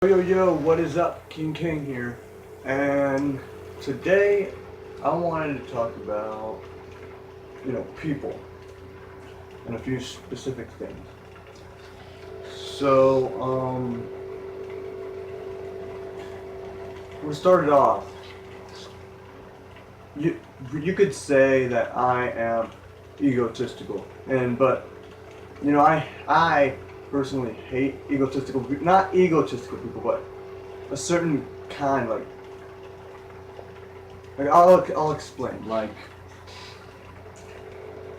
Yo, what is up? King here. And today I wanted to talk about, people and a few specific things. So, we started off. You you could say that I am egotistical, but I personally hate not egotistical people, but a certain kind, like I'll explain.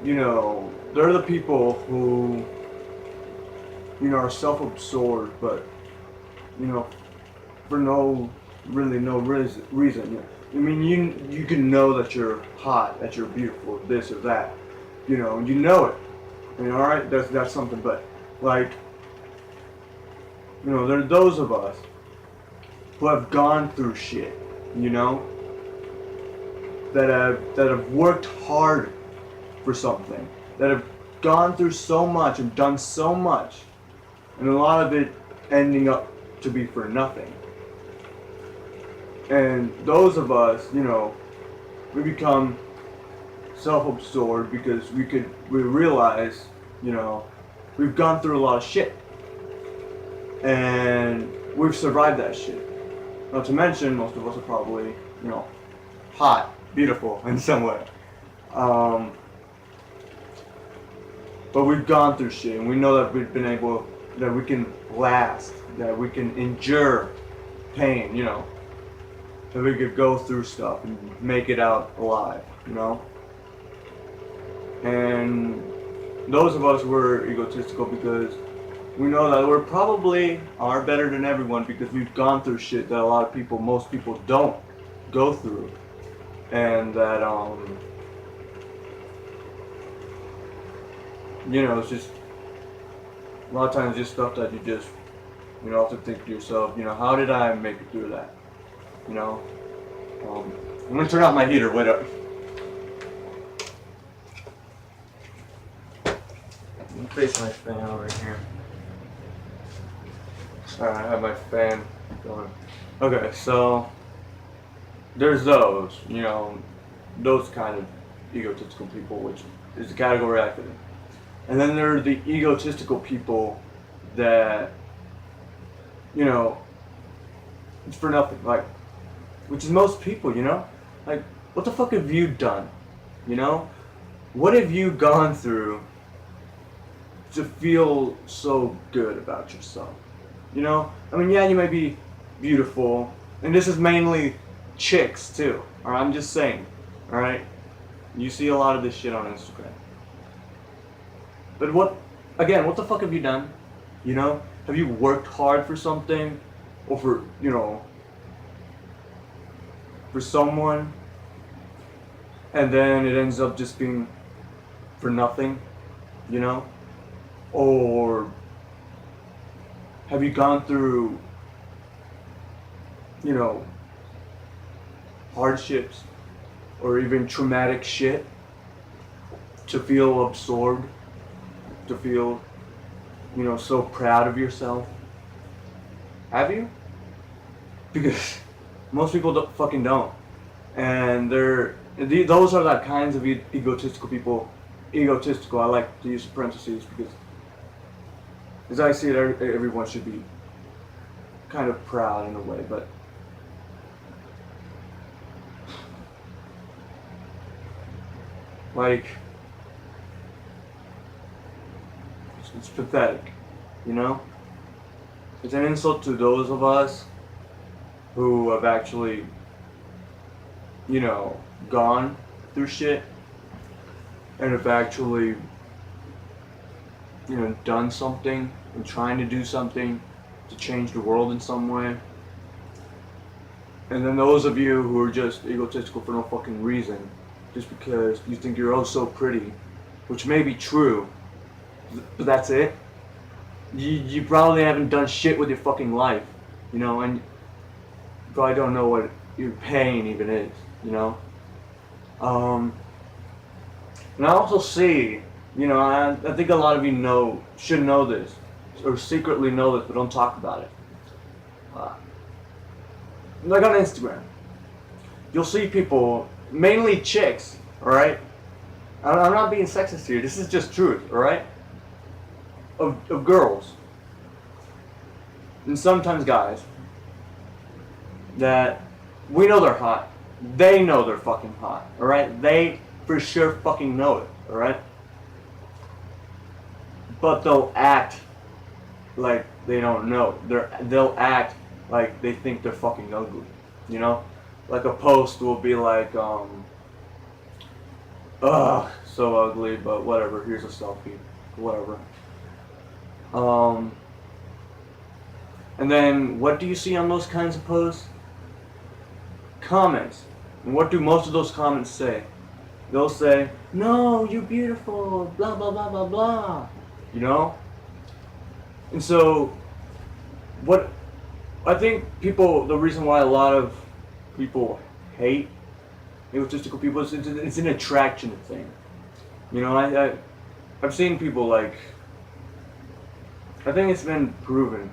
They're the people who, are self-absorbed, but, you know, for no reason. I mean, you can know that you're hot, that you're beautiful, this or that, and you know it. I mean, all right, that's something, but like, there are those of us who have gone through shit, you know, that have worked hard for something, that have gone through so much and done so much, and a lot of it ending up to be for nothing. And those of us, we become self-absorbed because we realize, we've gone through a lot of shit, and we've survived that shit. Not to mention, most of us are probably, hot, beautiful in some way. Um, but we've gone through shit, and we know that we can last, that we can endure pain, that we could go through stuff and make it out alive, And those of us who are egotistical because we know that we're probably are better than everyone because we've gone through shit that most people don't go through. And that, it's just, a lot of times just stuff that you just, have to think to yourself, how did I make it through that? I'm gonna turn off my heater, wait up. Let me face my fan over here. Alright, I have my fan going. Okay, so there's those kind of egotistical people, which is the category I fit in. And then there are the egotistical people that, it's for nothing, which is most people, Like, what the fuck have you done? What have you gone through to feel so good about yourself? I mean, yeah, you may be beautiful, and this is mainly chicks too. Alright, I'm just saying. Alright? You see a lot of this shit on Instagram. But what the fuck have you done? Have you worked hard for something? Or for someone, and then it ends up just being for nothing, Or have you gone through, hardships or even traumatic shit to feel absorbed, to feel, so proud of yourself? Have you? Because most people fucking don't. And those are the kinds of egotistical people. Egotistical, I like to use parentheses because, as I see it, everyone should be kind of proud in a way, but it's pathetic, It's an insult to those of us who have actually, gone through shit and have actually, done something and trying to do something to change the world in some way. And then those of you who are just egotistical for no fucking reason, just because you think you're oh so pretty, which may be true, but that's it. You probably haven't done shit with your fucking life, and you probably don't know what your pain even is, And I also see, I think a lot of you should know this, or secretly know this, but don't talk about it. like on Instagram, you'll see people, mainly chicks, alright? I'm not being sexist here, this is just truth, alright? Of girls, and sometimes guys, that we know they're hot. They know they're fucking hot, alright? They for sure fucking know it, alright? But they'll act like they don't know. They'll act like they think they're fucking ugly, you know? Like a post will be like, ugh, so ugly, but whatever, here's a selfie, whatever. And then what do you see on those kinds of posts? Comments. And what do most of those comments say? They'll say, no, you're beautiful, blah, blah, blah, blah, blah. You know? And so, what I think people, the reason why a lot of people hate egotistical people is it's an attraction thing. You know, I've seen people like, I think it's been proven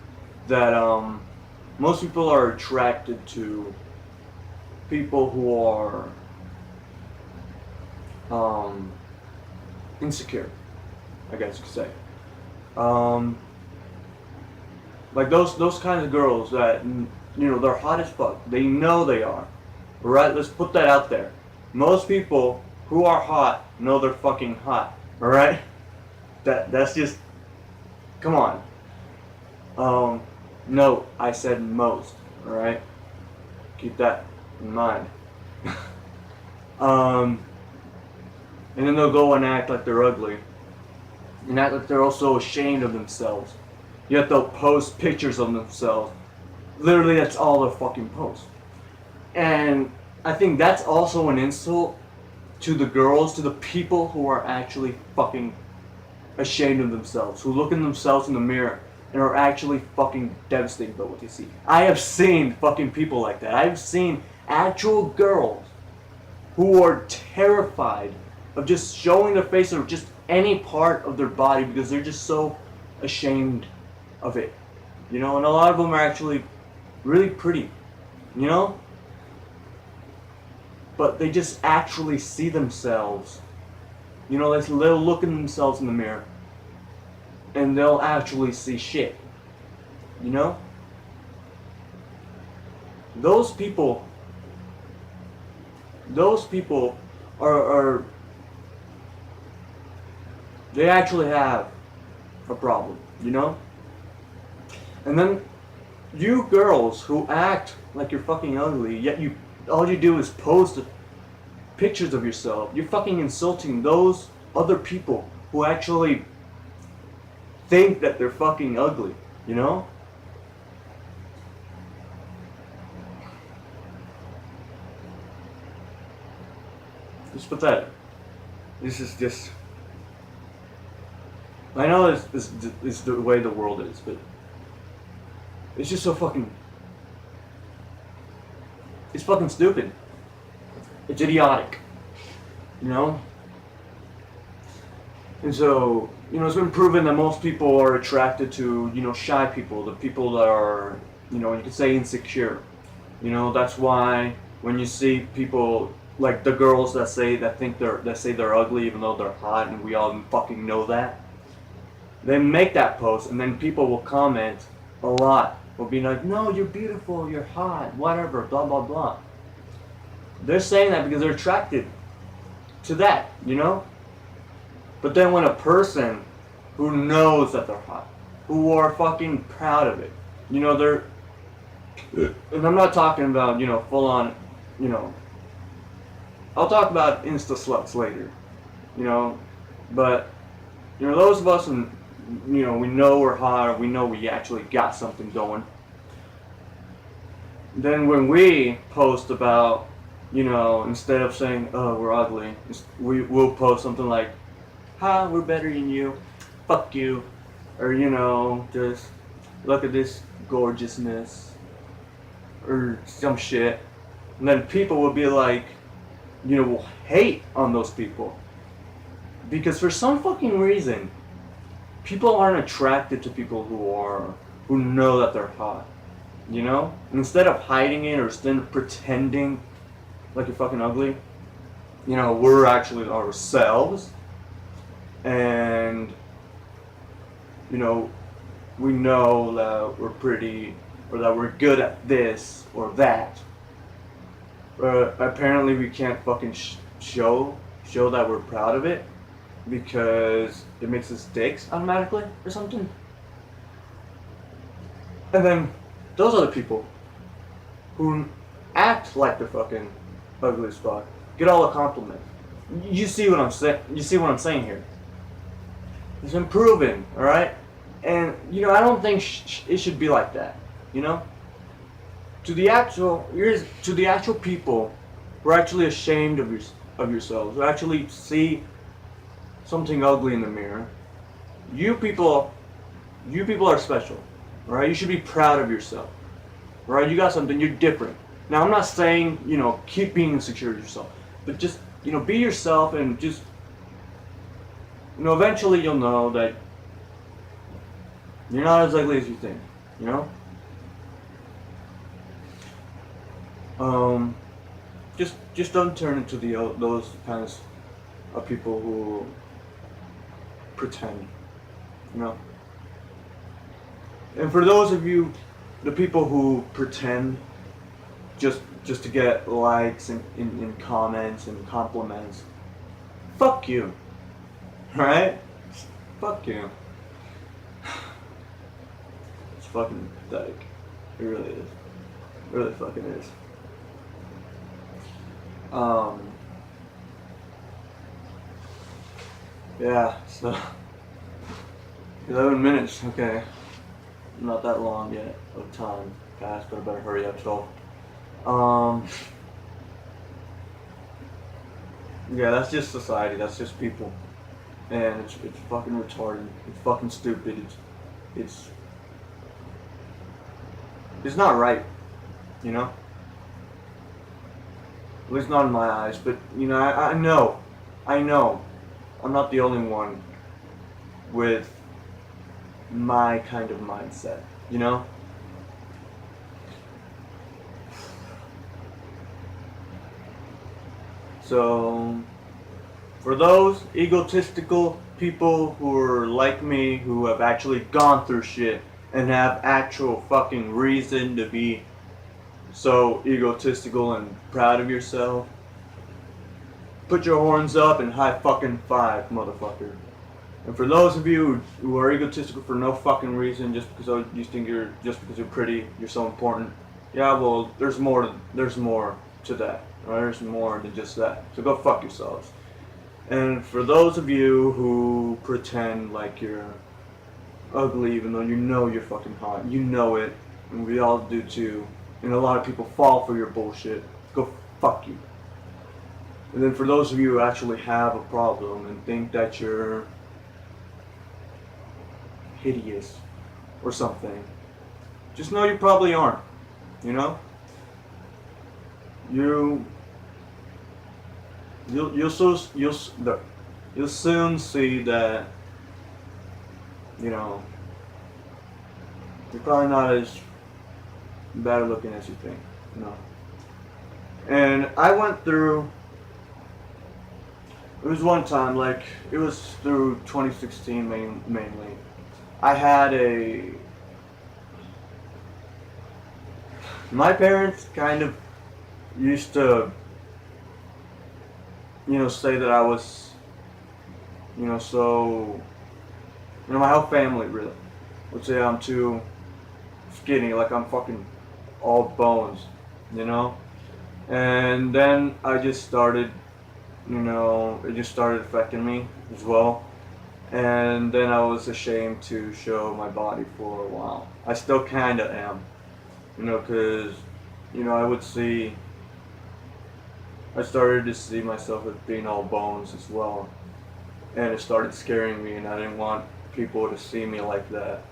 that most people are attracted to people who are insecure, I guess you could say. Like those kinds of girls that, you know, they're hot as fuck. They know they are. Alright, let's put that out there. Most people who are hot know they're fucking hot. Alright? That's just, come on. No, I said most. Alright? Keep that in mind. And then they'll go and act like they're ugly. And act like they're also ashamed of themselves. Yet they'll post pictures of themselves. Literally, that's all they'll fucking post. And I think that's also an insult to the girls, to the people who are actually fucking ashamed of themselves, who look at themselves in the mirror and are actually fucking devastated by what they see. I have seen fucking people like that. I've seen actual girls who are terrified of just showing their face or just any part of their body because they're just so ashamed of it, you know. And a lot of them are actually really pretty, you know, but they just actually see themselves, you know. They'll look at themselves in the mirror and they'll actually see shit, you know. Those people are they actually have a problem, you know. And then you girls who act like you're fucking ugly, yet all you do is post pictures of yourself. You're fucking insulting those other people who actually think that they're fucking ugly, you know? It's pathetic. This is just, I know it's the way the world is, but it's just so fucking, it's fucking stupid. It's idiotic, you know? And so, you know, it's been proven that most people are attracted to, you know, shy people, the people that are, you know, you could say insecure. You know, that's why when you see people like the girls that say they're ugly even though they're hot, and we all fucking know that, they make that post and then people will comment a lot. Will be like, no, you're beautiful, you're hot, whatever, blah blah blah. They're saying that because they're attracted to that, you know? But then when a person who knows that they're hot, who are fucking proud of it, you know, they're, and I'm not talking about, you know, full on, you know, I'll talk about Insta sluts later, you know, but, you know, those of us, and you know, we know we're hot, or we know we actually got something going. Then when we post about, you know, instead of saying, oh, we're ugly, we'll post something like, ha, we're better than you, fuck you, or, you know, just look at this gorgeousness, or some shit. And then people will be like, you know, will hate on those people. Because for some fucking reason, people aren't attracted to people who know that they're hot. you know? Instead of hiding it or instead of pretending like you're fucking ugly, you know, we're actually ourselves, and, you know, we know that we're pretty, or that we're good at this or that. Apparently we can't fucking show that we're proud of it because it makes us dicks automatically or something. And then those other people who act like they're fucking ugly as fuck get all the compliments. You see what I'm saying? You see what I'm saying here? It's improving, all right? And you know, I don't think it should be like that. You know, to the actual people who are actually ashamed of yourselves, who actually see something ugly in the mirror. You people are special, all right? You should be proud of yourself, all right? You got something. You're different. Now, I'm not saying, you know, keep being insecure of yourself, but just, you know, be yourself, and just, you know, eventually you'll know that you're not as ugly as you think, you know? Just don't turn into those kinds of people who pretend, you know? And for those of you, the people who pretend just to get likes and comments and compliments, fuck you, right? Fuck you. It's fucking pathetic. It really is. It really fucking is. Yeah, so 11 minutes, okay. Not that long yet of time passed, but I better hurry up, so yeah, that's just society, that's just people. And it's fucking retarded. It's fucking stupid. It's not right, you know? At least not in my eyes, but you know, I know I'm not the only one with my kind of mindset, you know? So, for those egotistical people who are like me, who have actually gone through shit and have actual fucking reason to be so egotistical and proud of yourself, put your horns up and high fucking five, motherfucker. And for those of you who are egotistical for no fucking reason, just because you think just because you're pretty, you're so important, yeah, well, there's more to that. Right? There's more than just that. So go fuck yourselves. And for those of you who pretend like you're ugly, even though you know you're fucking hot, you know it, and we all do too, and a lot of people fall for your bullshit, go fuck you. And then for those of you who actually have a problem and think that you're hideous or something, just know you probably aren't, you know? You'll soon see that, you know, you're probably not as bad looking as you think, you know. And I went through, it was one time, like, it was through 2016 mainly. I had my parents kind of used to, you know, say that I was, you know, so, you know, my whole family really would say I'm too skinny, like I'm fucking all bones, you know? And then I just started, you know, it just started affecting me as well. And then I was ashamed to show my body for a while. I still kinda am, you know, cause, you know, I started to see myself as being all bones as well. And it started scaring me, and I didn't want people to see me like that.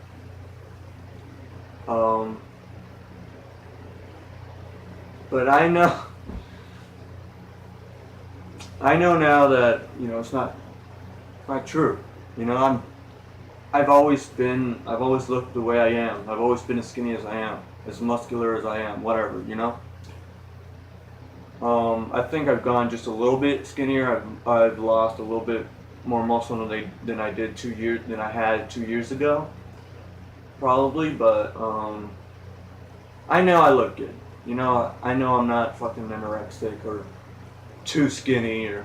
But I know now that, you know, it's not true. You know, I've always looked the way I am. I've always been as skinny as I am. as muscular as I am, whatever, you know. I think I've gone just a little bit skinnier. I've lost a little bit more muscle than I did 2 years than I had 2 years ago, probably. But I know I look good. You know, I know I'm not fucking anorexic or too skinny or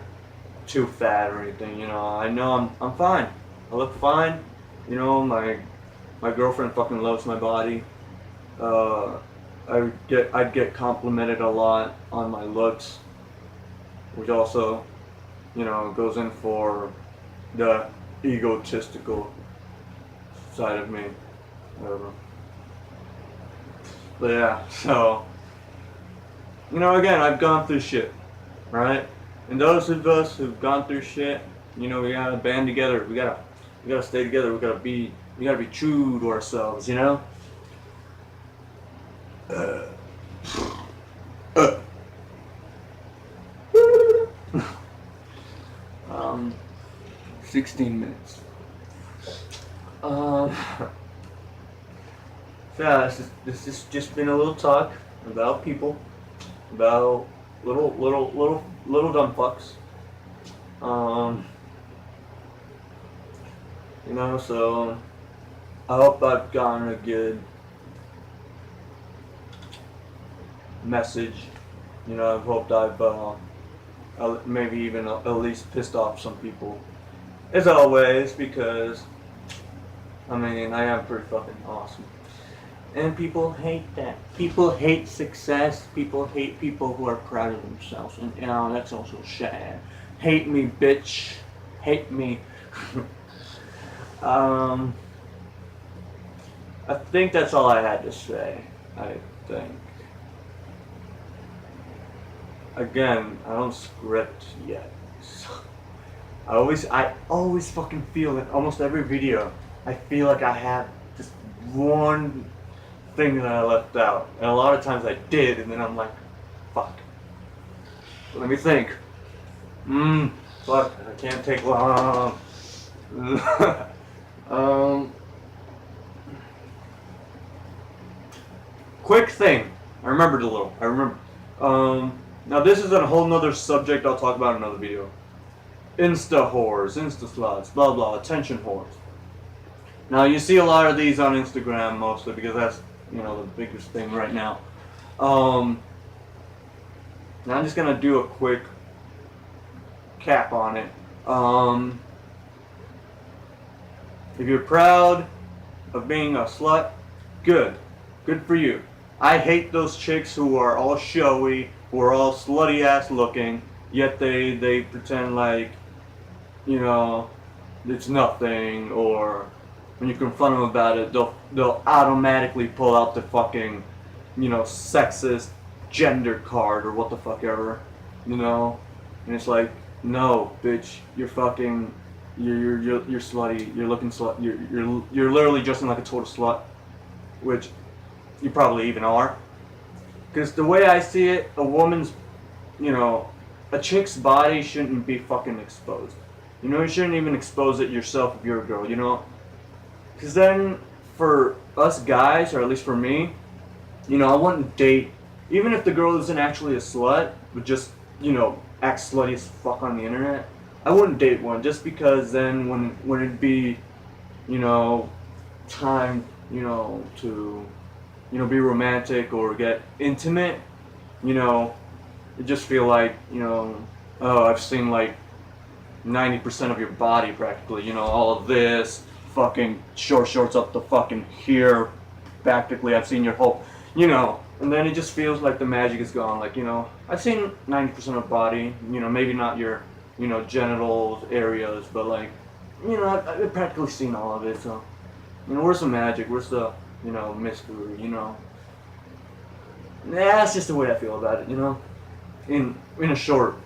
too fat or anything. You know, I know I'm fine. I look fine. You know, my girlfriend fucking loves my body. Uh, I'd get complimented a lot on my looks, which also, you know, goes in for the egotistical side of me, whatever. But yeah, so, you know, again, I've gone through shit, right? And those of us who've gone through shit, you know, we gotta band together. We gotta stay together. We gotta be true to ourselves, you know. Um, 16 minutes. So yeah, this has just been a little talk about people, about little dumb fucks. You know, so I hope I've gotten a good message. You know, I've hoped I've maybe even at least pissed off some people. As always, because I mean, I am pretty fucking awesome. And people hate that. People hate success. People hate people who are proud of themselves. And you know, that's also sad. Hate me, bitch. Hate me. I think that's all I had to say. I think. Again, I don't script yet. So I always fucking feel it. Almost every video, I feel like I have just one thing that I left out, and a lot of times I did, and then I'm like, fuck. Let me think. Fuck. I can't take long. Quick thing. I remembered a little. I remember. Now this is a whole nother subject I'll talk about in another video. Insta whores, Insta sluts, blah blah, attention whores. Now you see a lot of these on Instagram mostly because that's, you know, the biggest thing right now. Now I'm just gonna do a quick cap on it. If you're proud of being a slut, good for you. I hate those chicks who are all showy, who are all slutty ass looking, yet they pretend like, you know, it's nothing, or when you confront them about it, they'll automatically pull out the fucking, you know, sexist gender card or what the fuck ever, you know, and it's like, no, bitch, you're fucking, you're slutty, you're looking slut, you're literally dressing like a total slut, which you probably even are. Because the way I see it, a woman's, you know, a chick's body shouldn't be fucking exposed. You know, you shouldn't even expose it yourself if you're a girl, you know? Because then, for us guys, or at least for me, you know, I wouldn't date, even if the girl isn't actually a slut, but just, you know, act slutty as fuck on the internet, I wouldn't date one, just because then when it'd be, you know, time, you know, to, you know, be romantic or get intimate, you know, you just feel like, you know, oh, I've seen like 90% of your body practically, you know, all of this, fucking short shorts up to fucking here, practically, I've seen your whole, you know, and then it just feels like the magic is gone, like, you know, I've seen 90% of body, you know, maybe not your, you know, genitals areas, but like, you know, I've practically seen all of it, so, you know, where's the magic, where's the, you know, mystery, you know. That's just the way I feel about it, you know. In a short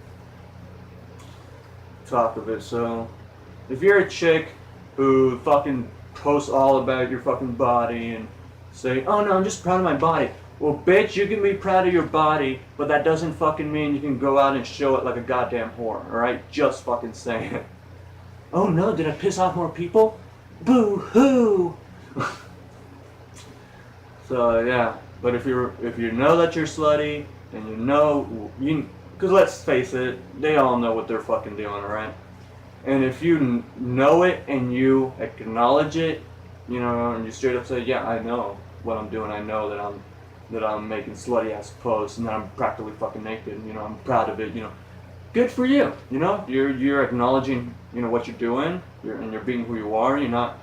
talk of it. So, if you're a chick who fucking posts all about your fucking body and say, oh no, I'm just proud of my body. Well, bitch, you can be proud of your body, but that doesn't fucking mean you can go out and show it like a goddamn whore, alright? Just fucking saying it. Oh no, did I piss off more people? Boo hoo! So yeah, But if you know that you're slutty and because let's face it, they all know what they're fucking doing, right? And if you know it and you acknowledge it, and you straight up say, yeah, I know what I'm doing. I know that I'm making slutty ass posts and that I'm practically fucking naked. And, I'm proud of it. Good for you. You're acknowledging what you're doing. You're being who you are. You're not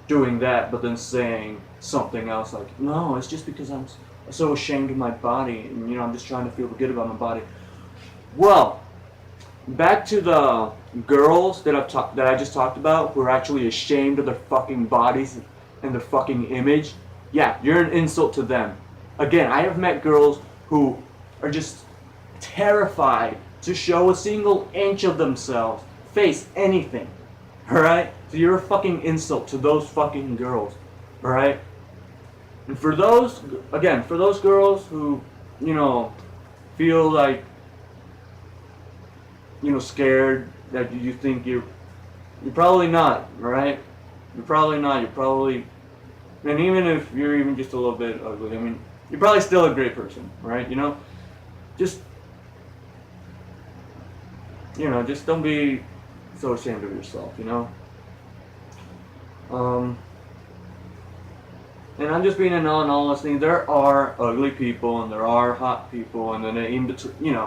doing that, but then saying something else like, no, it's just because I'm so ashamed of my body, and I'm just trying to feel good about my body. Well, back to the girls that I just talked about, who are actually ashamed of their fucking bodies and their fucking image. Yeah, you're an insult to them. Again, I have met girls who are just terrified to show a single inch of themselves, face, anything. Alright? So you're a fucking insult to those fucking girls. Alright? And for those girls who, feel like, scared that you think you're probably not, right? You're probably not. And even if you're even just a little bit ugly, you're probably still a great person, right? Just don't be so ashamed of yourself, And I'm just being in all honesty, there are ugly people and there are hot people, and then in between,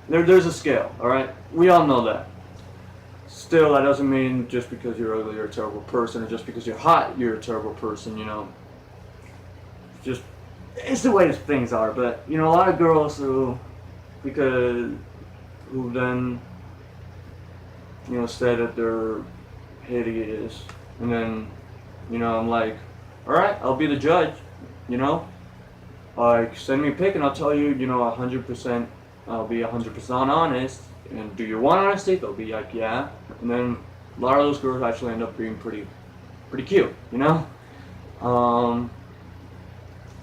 there's a scale, alright? We all know that. Still, that doesn't mean just because you're ugly you're a terrible person, or just because you're hot you're a terrible person, It's the way things are, but, a lot of girls who then, say that they're hideous, and then, I'm like, alright, I'll be the judge, Like, send me a pic and I'll tell you, 100%, I'll be 100% honest. And do you want honesty? They'll be like, yeah. And then a lot of those girls actually end up being pretty cute, So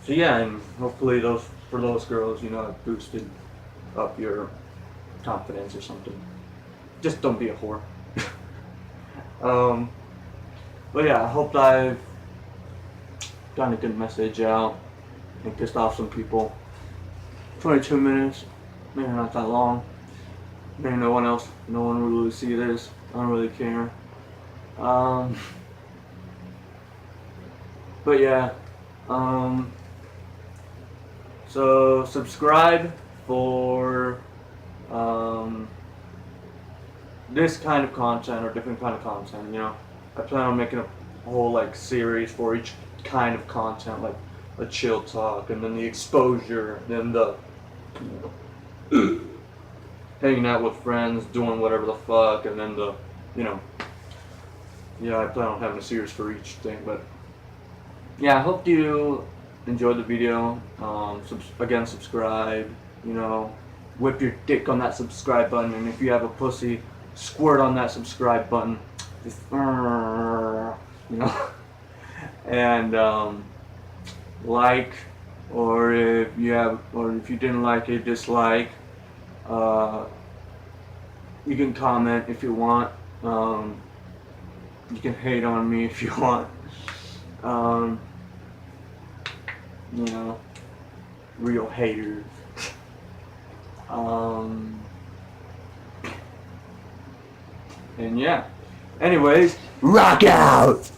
yeah, and hopefully for those girls, it boosted up your confidence or something. Just don't be a whore. But yeah, I hope I've gotten a good message out and pissed off some people. 22 minutes, maybe not that long. Maybe no one will really see this. I don't really care. But yeah, so subscribe for this kind of content or different kind of content. I plan on making a whole series for each kind of content, like a chill talk, and then the exposure, then the hanging out with friends, doing whatever the fuck, and then the I plan on having a series for each thing. But yeah, I hope you enjoyed the video. Again, subscribe. Whip your dick on that subscribe button, and if you have a pussy, squirt on that subscribe button. Just and like, or if you didn't like it, dislike. You can comment if you want. You can hate on me if you want. Real haters. And yeah. Anyways, rock out!